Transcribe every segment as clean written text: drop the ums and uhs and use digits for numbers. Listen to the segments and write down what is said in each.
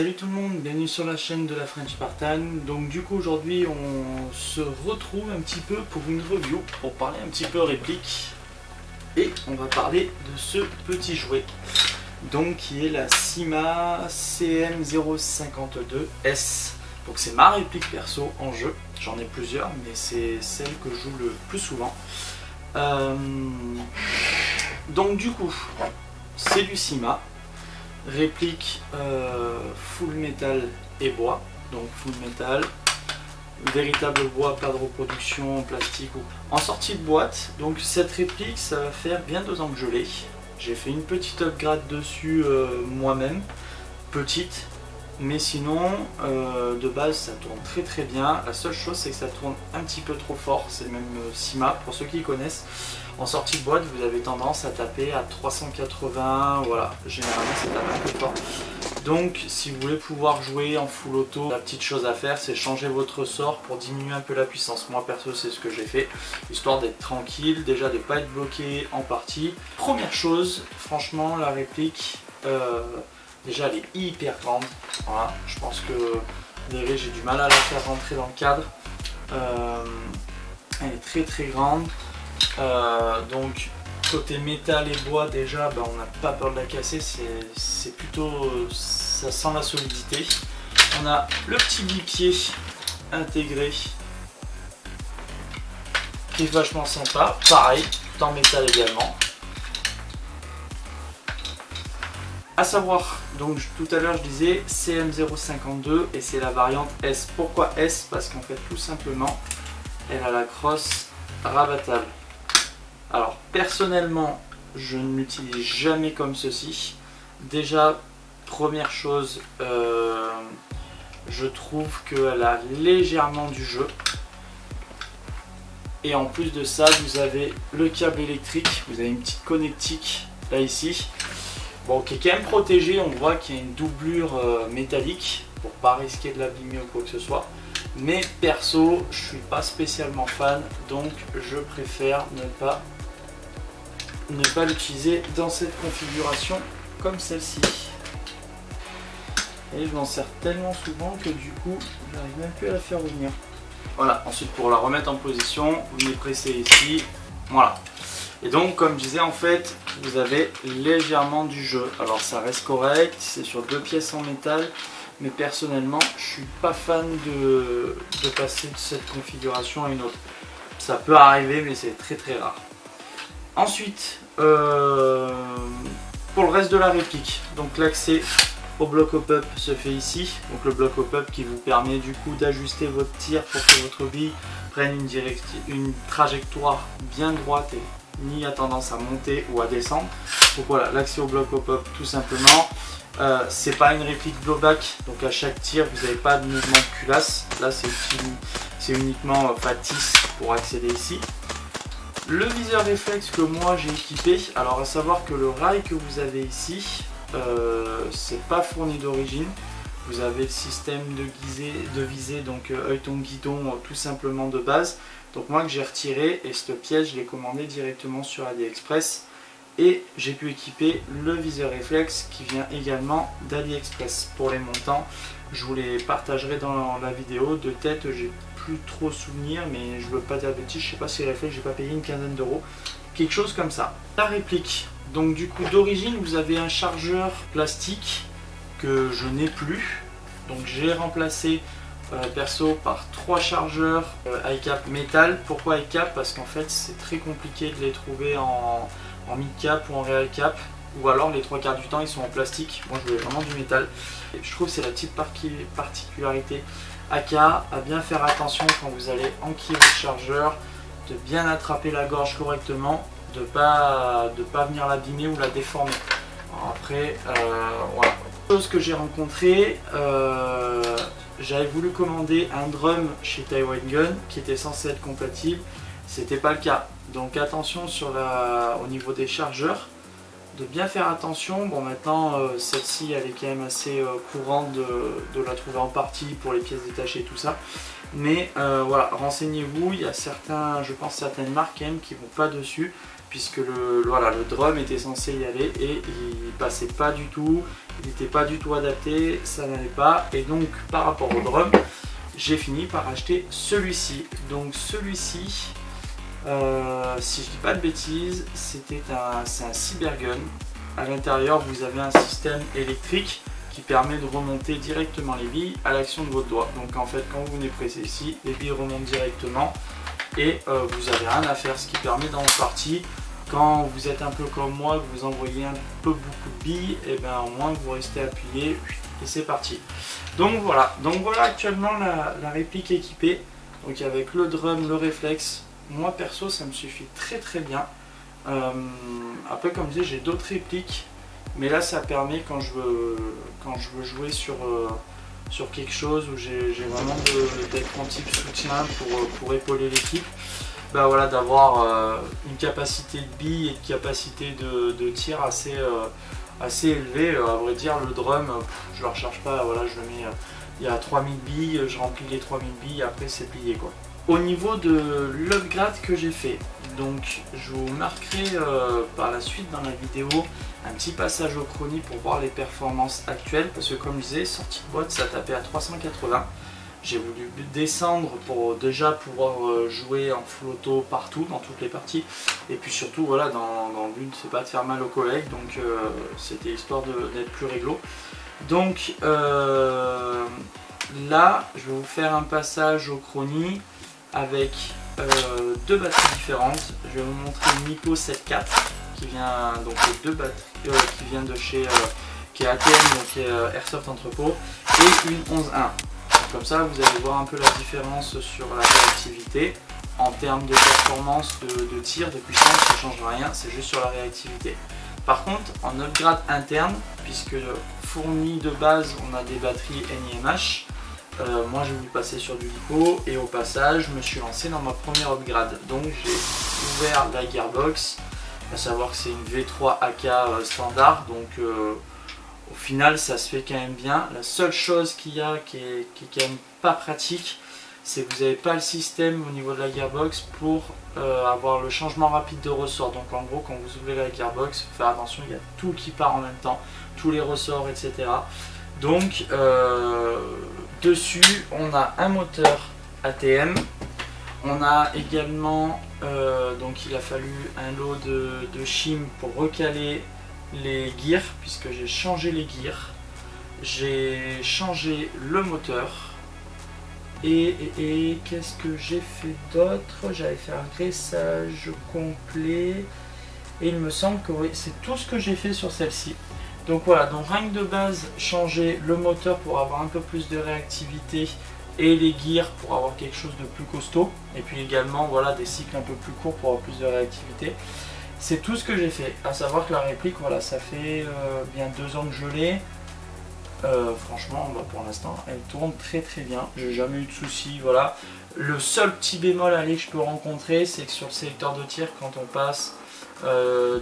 Salut tout le monde, bienvenue sur la chaîne de la French Spartan. Donc du coup aujourd'hui on se retrouve un petit peu pour une review, pour parler un petit peu réplique. Et on va parler de ce petit jouet, donc qui est la Syma CM052S. Donc c'est ma réplique perso en jeu, j'en ai plusieurs mais c'est celle que je joue le plus souvent. Donc du coup c'est du Syma. Réplique full métal et bois, donc full métal, véritable bois, pas de reproduction en plastique ou en sortie de boîte. Donc cette réplique, ça va faire bien 2 ans que je l'ai. J'ai fait une petite upgrade dessus moi-même, petite, mais sinon de base ça tourne très bien. La seule chose c'est que ça tourne un petit peu trop fort, c'est le même Syma pour ceux qui connaissent. En sortie de boîte, vous avez tendance à taper à 380, voilà, généralement ça tape un peu fort. Donc si vous voulez pouvoir jouer en full auto, la petite chose à faire c'est changer votre sort pour diminuer un peu la puissance. Moi perso c'est ce que j'ai fait, histoire d'être tranquille, déjà de ne pas être bloqué en partie. Première chose, franchement la réplique, déjà elle est hyper grande, voilà, je pense que vous verrez j'ai du mal à la faire rentrer dans le cadre. Elle est très grande. Donc côté métal et bois déjà on n'a pas peur de la casser, c'est plutôt, ça sent la solidité. On a le petit bipied intégré qui est vachement sympa, pareil tout en métal également. A savoir, donc tout à l'heure je disais CM052 et c'est la variante S. Pourquoi S? Parce qu'en fait tout simplement elle a la crosse rabattable. Alors personnellement je ne l'utilise jamais comme ceci. Déjà première chose, je trouve qu'elle a légèrement du jeu. Et en plus de ça vous avez le câble électrique, vous avez une petite connectique là ici. Bon, qui est quand même protégé, on voit qu'il y a une doublure métallique pour pas risquer de l'abîmer ou quoi que ce soit. Mais perso je suis pas spécialement fan, donc je préfère ne pas l'utiliser dans cette configuration comme celle-ci. Et je m'en sers tellement souvent que du coup j'arrive même plus à la faire revenir. Voilà, ensuite pour la remettre en position, vous venez presser ici, voilà. Et donc comme je disais en fait, vous avez légèrement du jeu. Alors ça reste correct, c'est sur 2 pièces en métal, mais personnellement je suis pas fan de passer de cette configuration à une autre. Ça peut arriver mais c'est très rare. Ensuite, pour le reste de la réplique, donc l'accès au bloc hop-up se fait ici. Donc le bloc hop-up qui vous permet du coup d'ajuster votre tir pour que votre bille prenne une trajectoire bien droite et ni a tendance à monter ou à descendre. Donc voilà, l'accès au bloc hop-up tout simplement. C'est pas une réplique blowback, donc à chaque tir vous n'avez pas de mouvement de culasse. Là c'est uniquement factice pour accéder ici. Le viseur réflexe que moi j'ai équipé, alors à savoir que le rail que vous avez ici, c'est pas fourni d'origine. Vous avez le système de visée, donc œilleton guidon tout simplement de base. Donc moi que j'ai retiré, et cette pièce je l'ai commandé directement sur AliExpress. Et j'ai pu équiper le viseur réflexe qui vient également d'AliExpress. Pour les montants, je vous les partagerai dans la vidéo. De tête, j'ai plus trop souvenir, mais je veux pas dire de bêtises, je sais pas si réflexe, j'ai pas payé une quinzaine d'euros, quelque chose comme ça. La réplique, donc du coup d'origine vous avez un chargeur plastique que je n'ai plus, donc j'ai remplacé perso par 3 chargeurs iCap métal. Pourquoi iCap? Parce qu'en fait c'est très compliqué de les trouver en mid-cap ou en real cap, ou alors les 3/4 du temps ils sont en plastique. Moi je voulais vraiment du métal. Et je trouve que c'est la petite particularité AK, à bien faire attention quand vous allez enquiller votre chargeur, de bien attraper la gorge correctement, de pas venir l'abîmer ou la déformer. Alors après, voilà. Chose que j'ai rencontré, j'avais voulu commander un drum chez Taiwan Gun qui était censé être compatible, c'était pas le cas. Donc attention au niveau des chargeurs, de bien faire attention. Bon maintenant celle-ci elle est quand même assez courante de la trouver en partie pour les pièces détachées et tout ça. Mais voilà, renseignez-vous, il y a je pense certaines marques quand même qui vont pas dessus. puisque le drum était censé y aller et il passait pas du tout, il n'était pas du tout adapté, ça n'allait pas. Et donc par rapport au drum, j'ai fini par acheter celui-ci. Donc celui-ci, si je dis pas de bêtises, c'est un Cybergun. À l'intérieur, vous avez un système électrique qui permet de remonter directement les billes à l'action de votre doigt. Donc en fait, quand vous venez presser ici, les billes remontent directement et vous n'avez rien à faire, ce qui permet dans vos parties, quand vous êtes un peu comme moi, que vous envoyez un peu beaucoup de billes, et bien au moins vous restez appuyé et c'est parti. Donc voilà actuellement la réplique équipée, donc avec le drum, le réflexe. Moi perso, ça me suffit très bien. Après, comme je disais, j'ai d'autres répliques, mais là ça permet quand je veux jouer sur quelque chose où j'ai vraiment d'écran type soutien pour épauler l'équipe, bah voilà, d'avoir une capacité de billes et de capacité de tir assez élevée. À vrai dire, le drum, je le recharge pas, voilà, je le mets, il y a 3000 billes, je remplis les 3000 billes, après c'est plié quoi. Au niveau de l'upgrade que j'ai fait, donc je vous marquerai par la suite dans la vidéo un petit passage au chronie pour voir les performances actuelles, parce que comme je disais, sortie de boîte ça tapait à 380. J'ai voulu descendre pour déjà pouvoir jouer en full auto partout, dans toutes les parties, et puis surtout voilà, dans le but c'est pas de faire mal aux collègues, donc c'était histoire d'être plus réglo. Donc là je vais vous faire un passage au chronie avec deux batteries différentes. Je vais vous montrer une Nico 7.4 qui vient donc de deux batteries qui vient de chez qui est ATM, donc Airsoft Entrepôt, et une 11.1. Comme ça vous allez voir un peu la différence sur la réactivité. En termes de performance, de tir, de puissance, ça ne change rien, c'est juste sur la réactivité. Par contre, en upgrade interne, puisque fourni de base on a des batteries NIMH, moi j'ai voulu passer sur du LiPo et au passage je me suis lancé dans ma première upgrade. Donc j'ai ouvert la gearbox, à savoir que c'est une V3 AK standard, donc au final ça se fait quand même bien. La seule chose qu'il y a qui est quand même pas pratique, c'est que vous n'avez pas le système au niveau de la gearbox pour avoir le changement rapide de ressort. Donc en gros, quand vous ouvrez la gearbox, il faut faire attention, il y a tout qui part en même temps, tous les ressorts, etc. Donc dessus on a un moteur ATM, on a également donc il a fallu un lot de shim pour recaler les gears, puisque j'ai changé les gears, j'ai changé le moteur et qu'est-ce que j'ai fait d'autre? J'avais fait un graissage complet et il me semble que oui, c'est tout ce que j'ai fait sur celle-ci. Donc voilà, donc rien que de base, changer le moteur pour avoir un peu plus de réactivité et les gears pour avoir quelque chose de plus costaud, et puis également voilà, des cycles un peu plus courts pour avoir plus de réactivité. C'est tout ce que j'ai fait, à savoir que la réplique, voilà, ça fait bien 2 ans que je l'ai. Franchement, bah, pour l'instant, elle tourne très bien, j'ai jamais eu de soucis, voilà. Le seul petit bémol que je peux rencontrer, c'est que sur le sélecteur de tir, quand on passe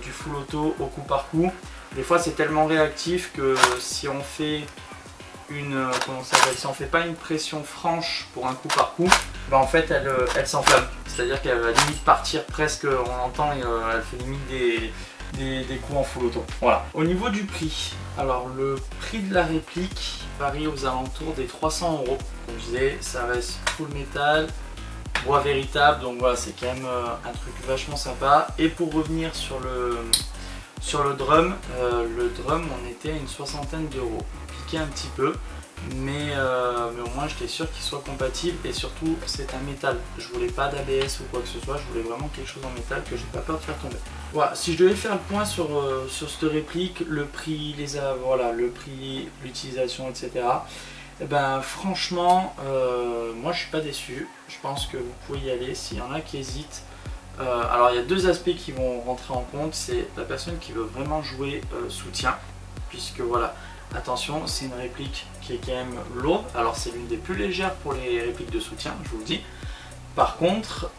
du full auto au coup par coup, des fois c'est tellement réactif que si on fait si on fait pas une pression franche pour un coup par coup, bah en fait elle s'enflamme, c'est à dire qu'elle va limite partir presque, on l'entend, et elle fait limite des coups en full auto. Voilà. Au niveau du prix, alors le prix de la réplique varie aux alentours des 300 €. Comme je disais, ça reste full métal, bois véritable, donc voilà, c'est quand même un truc vachement sympa. Et pour revenir sur le drum, on était à une 60aine d'euros, piqué un petit peu, mais au moins j'étais sûr qu'il soit compatible, et surtout c'est un métal. Je voulais pas d'ABS ou quoi que ce soit, je voulais vraiment quelque chose en métal que j'ai pas peur de faire tomber. Voilà, si je devais faire le point sur cette réplique, le prix, le prix, l'utilisation, etc. Et ben franchement, moi je suis pas déçu. Je pense que vous pouvez y aller s'il y en a qui hésitent. Alors il y a deux aspects qui vont rentrer en compte, c'est la personne qui veut vraiment jouer soutien, puisque voilà, attention, c'est une réplique qui est quand même lourde. Alors c'est l'une des plus légères pour les répliques de soutien, je vous le dis. Par contre,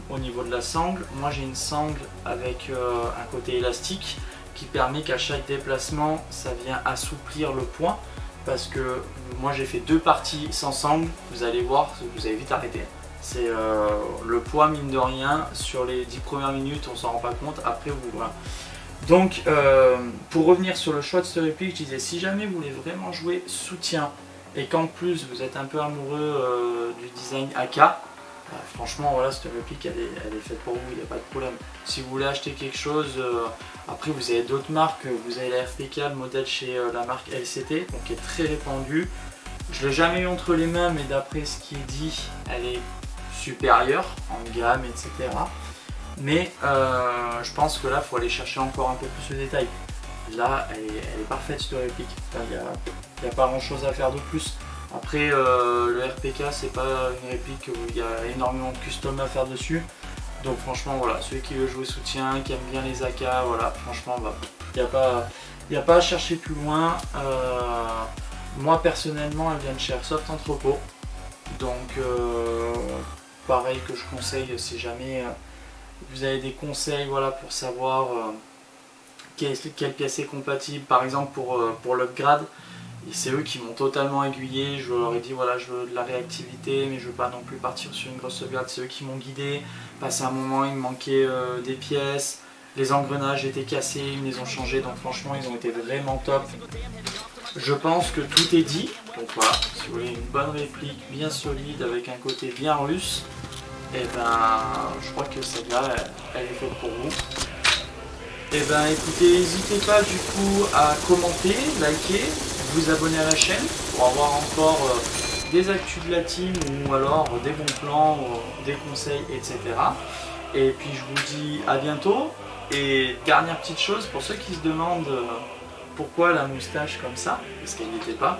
au niveau de la sangle, moi j'ai une sangle avec un côté élastique qui permet qu'à chaque déplacement, ça vient assouplir le point. Parce que moi j'ai fait 2 parties sans sangle, vous allez voir, vous allez vite arrêter. C'est le poids, mine de rien, sur les 10 premières minutes, on s'en rend pas compte, après vous voilà. Donc pour revenir sur le choix de cette réplique, je disais si jamais vous voulez vraiment jouer soutien et qu'en plus vous êtes un peu amoureux du design AK, franchement voilà, cette réplique elle est faite pour vous, il n'y a pas de problème. Si vous voulez acheter quelque chose, après vous avez d'autres marques, vous avez la RPK, le modèle chez la marque LCT, donc qui est très répandue. Je ne l'ai jamais eu entre les mains, mais d'après ce qui est dit, elle est supérieure en gamme, etc. Mais je pense que là, il faut aller chercher encore un peu plus le détail. Là, elle est parfaite cette réplique. Il n'y a pas grand chose à faire de plus. Après, le RPK, c'est pas une réplique où il y a énormément de custom à faire dessus. Donc franchement, voilà, celui qui veut jouer soutien, qui aime bien les AK, voilà, franchement, il n'y a pas à chercher plus loin. Moi, personnellement, elle vient de chez Airsoft Entrepôt. Donc, pareil que je conseille si jamais vous avez des conseils, voilà, pour savoir quelle pièce est compatible. Par exemple, pour l'upgrade, c'est eux qui m'ont totalement aiguillé. Je leur ai dit voilà, je veux de la réactivité, mais je veux pas non plus partir sur une grosse upgrade. C'est eux qui m'ont guidé. Passé un moment, il me manquait des pièces, les engrenages étaient cassés, ils me les ont changés. Donc franchement, ils ont été vraiment top. Je pense que tout est dit. Donc voilà, si vous voulez une bonne réplique bien solide avec un côté bien russe, et ben je crois que celle-là elle est faite pour vous. Et ben écoutez, n'hésitez pas du coup à commenter, liker, vous abonner à la chaîne pour avoir encore des actus de la team ou alors des bons plans, des conseils, etc. Et puis je vous dis à bientôt. Et dernière petite chose, pour ceux qui se demandent pourquoi la moustache comme ça, parce qu'elle n'y était pas,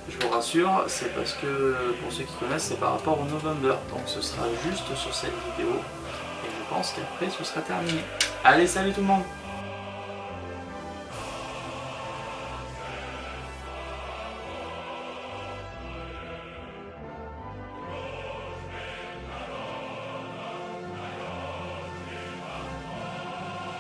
je vous rassure, c'est parce que pour ceux qui connaissent, c'est par rapport au November. Donc ce sera juste sur cette vidéo. Et je pense qu'après ce sera terminé. Allez, salut tout le monde!